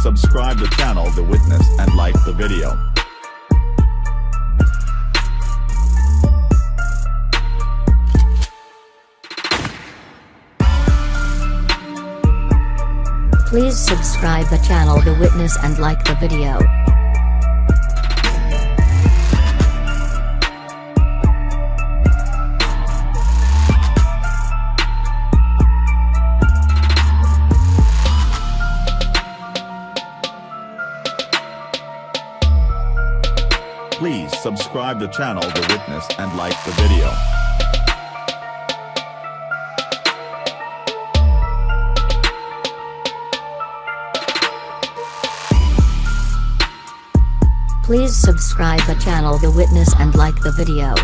subscribe the channel The Witness and like the video. Please subscribe the channel The Witness and like the video. Please subscribe the channel The Witness and like the video. Please subscribe the channel The Witness and like the video.